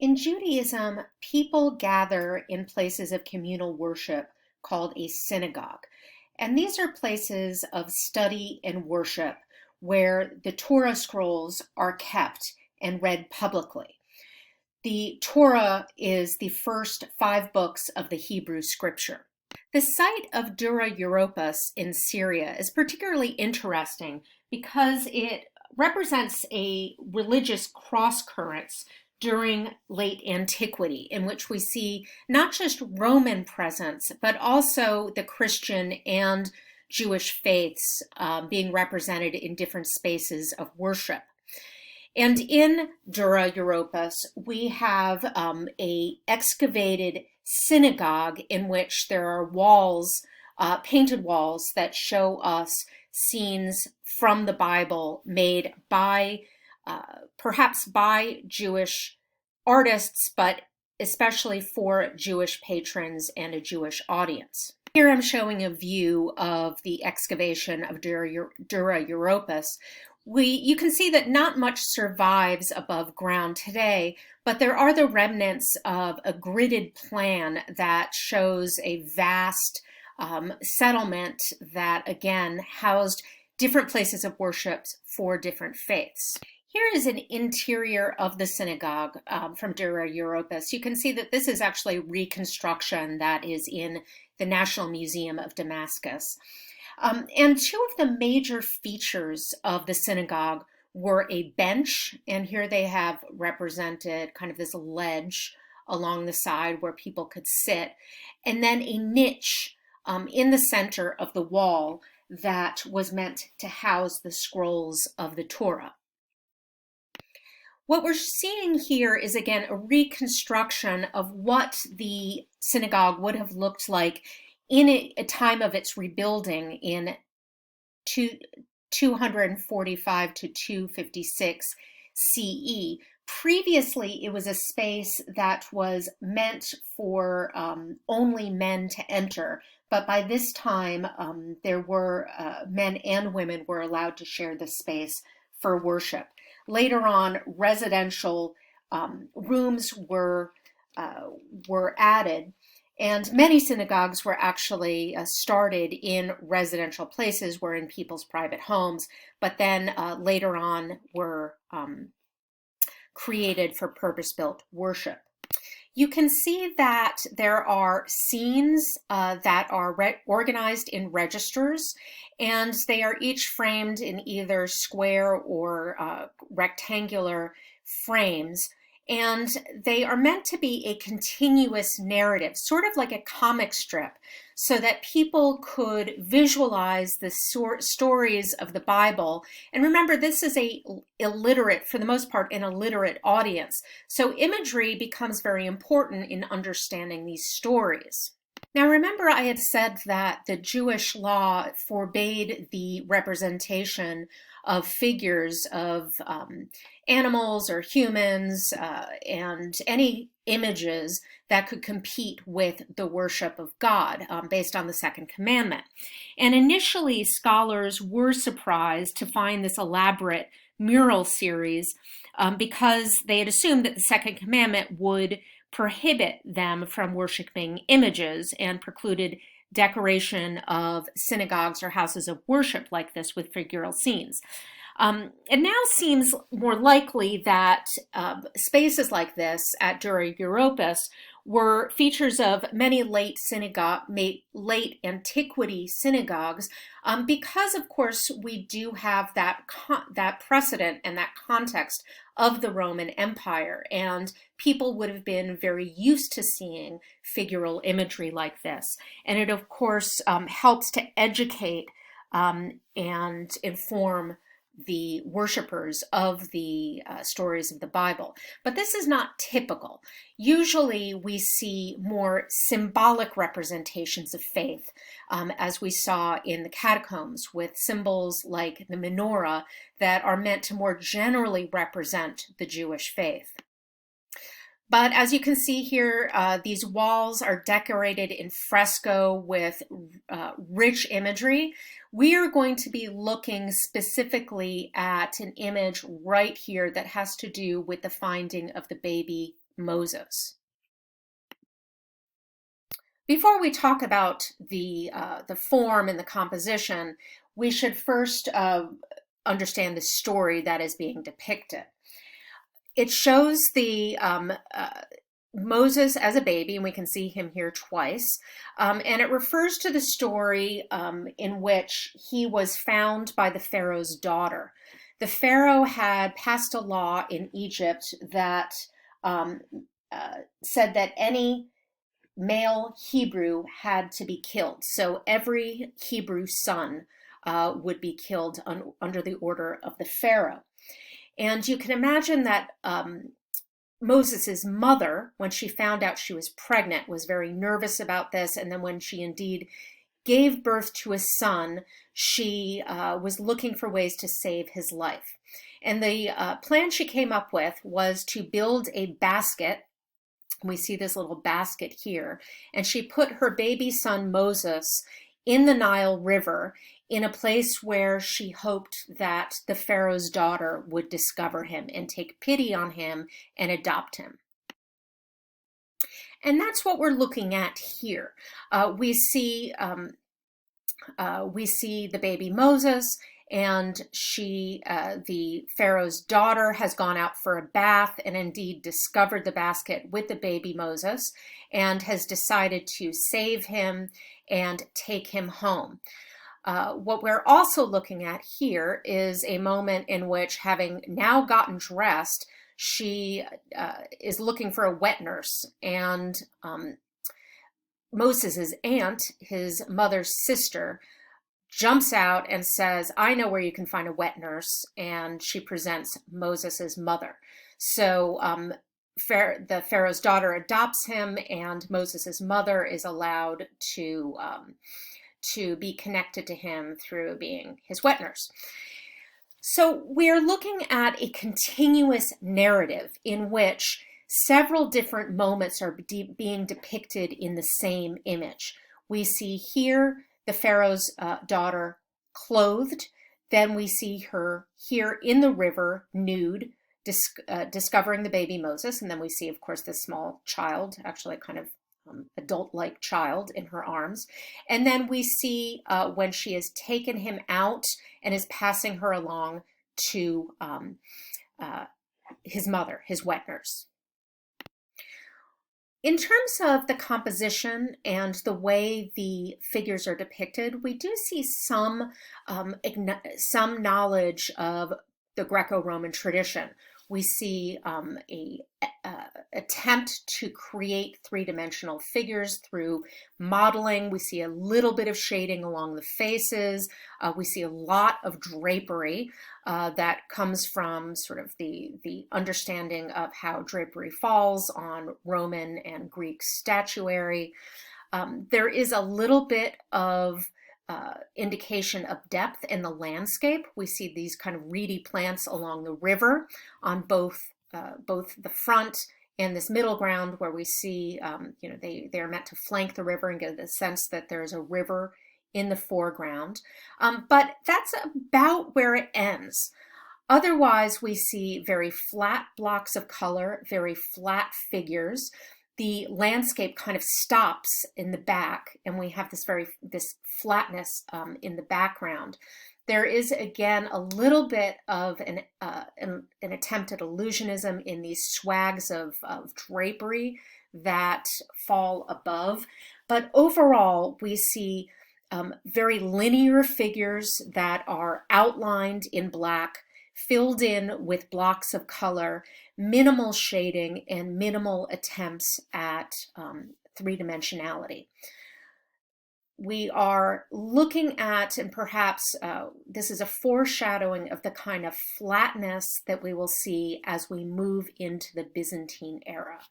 In Judaism, people gather in places of communal worship called a synagogue. And these are places of study and worship where the Torah scrolls are kept and read publicly. The Torah is the first 5 books of the Hebrew scripture. The site of Dura-Europos in Syria is particularly interesting because it represents a religious cross-currents during late antiquity, in which we see not just Roman presence, but also the Christian and Jewish faiths being represented in different spaces of worship. And in Dura-Europos, we have a excavated synagogue in which there are walls, painted walls that show us scenes from the Bible made by, perhaps by Jewish artists, but especially for Jewish patrons and a Jewish audience. Here I'm showing a view of the excavation of Dura-Europos. You can see that not much survives above ground today, but there are the remnants of a gridded plan that shows a vast settlement that, again, housed different places of worship for different faiths. Here is an interior of the synagogue from Dura-Europos. You can see that this is actually reconstruction that is in the National Museum of Damascus. And two of the major features of the synagogue were a bench, and here they have represented kind of this ledge along the side where people could sit, and then a niche in the center of the wall that was meant to house the scrolls of the Torah. What we're seeing here is, again, a reconstruction of what the synagogue would have looked like in a time of its rebuilding in 245 to 256 CE. Previously, it was a space that was meant for only men to enter, but by this time, there were men and women were allowed to share the space for worship. Later on, residential rooms were added. And many synagogues were actually started in residential places, were in people's private homes, but then later on were created for purpose-built worship. You can see that there are scenes that are organized in registers, and they are each framed in either square or rectangular frames. And they are meant to be a continuous narrative, sort of like a comic strip, so that people could visualize the stories of the Bible. And remember, this is for the most part, an illiterate audience. So imagery becomes very important in understanding these stories. Now, remember, I had said that the Jewish law forbade the representation of figures of animals or humans and any images that could compete with the worship of God based on the second commandment. And initially, scholars were surprised to find this elaborate mural series because they had assumed that the second commandment would prohibit them from worshiping images and precluded decoration of synagogues or houses of worship like this with figural scenes. It now seems more likely that spaces like this at Dura-Europos were features of many late antiquity synagogues, because, of course, we do have that precedent and that context of the Roman Empire, and people would have been very used to seeing figural imagery like this. And it, of course, helps to educate and inform the worshipers of the stories of the Bible. But this is not typical. Usually we see more symbolic representations of faith, as we saw in the catacombs, with symbols like the menorah that are meant to more generally represent the Jewish faith. But as you can see here, these walls are decorated in fresco with rich imagery. We are going to be looking specifically at an image right here that has to do with the finding of the baby Moses. Before we talk about the form and the composition, we should first understand the story that is being depicted. It shows the Moses as a baby, and we can see him here twice. And it refers to the story in which he was found by the Pharaoh's daughter. The Pharaoh had passed a law in Egypt that said that any male Hebrew had to be killed. So every Hebrew son would be killed under the order of the Pharaoh. And you can imagine that Moses's mother, when she found out she was pregnant, was very nervous about this. And then when she indeed gave birth to a son, she was looking for ways to save his life. And the plan she came up with was to build a basket. We see this little basket here. And she put her baby son Moses in the Nile River in a place where she hoped that the Pharaoh's daughter would discover him and take pity on him and adopt him. And that's what we're looking at here. We see the baby Moses, and the Pharaoh's daughter has gone out for a bath and indeed discovered the basket with the baby Moses and has decided to save him and take him home. What we're also looking at here is a moment in which, having now gotten dressed, she is looking for a wet nurse, and Moses's aunt, his mother's sister, jumps out and says, "I know where you can find a wet nurse," and she presents Moses's mother. So the Pharaoh's daughter adopts him, and Moses's mother is allowed to be connected to him through being his wet nurse. So we're looking at a continuous narrative in which several different moments are being depicted in the same image. We see here the Pharaoh's daughter clothed. Then we see her here in the river, nude, discovering the baby Moses. And then we see, of course, this small child, actually kind of adult-like child in her arms. And then we see when she has taken him out and is passing her along to his mother, his wet nurse. In terms of the composition and the way the figures are depicted, we do see some knowledge of the Greco-Roman tradition. We see an attempt to create three-dimensional figures through modeling. We see a little bit of shading along the faces. We see a lot of drapery that comes from sort of the understanding of how drapery falls on Roman and Greek statuary. There is a little bit of indication of depth in the landscape. We see these kind of reedy plants along the river on both the front and this middle ground, where we see, they are meant to flank the river and get the sense that there's a river in the foreground. But that's about where it ends. Otherwise, we see very flat blocks of color, very flat figures. The landscape kind of stops in the back, and we have this flatness in the background. There is, again, a little bit of an attempt at illusionism in these swags of drapery that fall above. But overall, we see very linear figures that are outlined in black, filled in with blocks of color, minimal shading, and minimal attempts at three-dimensionality. We are looking at, and perhaps this is a foreshadowing of the kind of flatness that we will see as we move into the Byzantine era.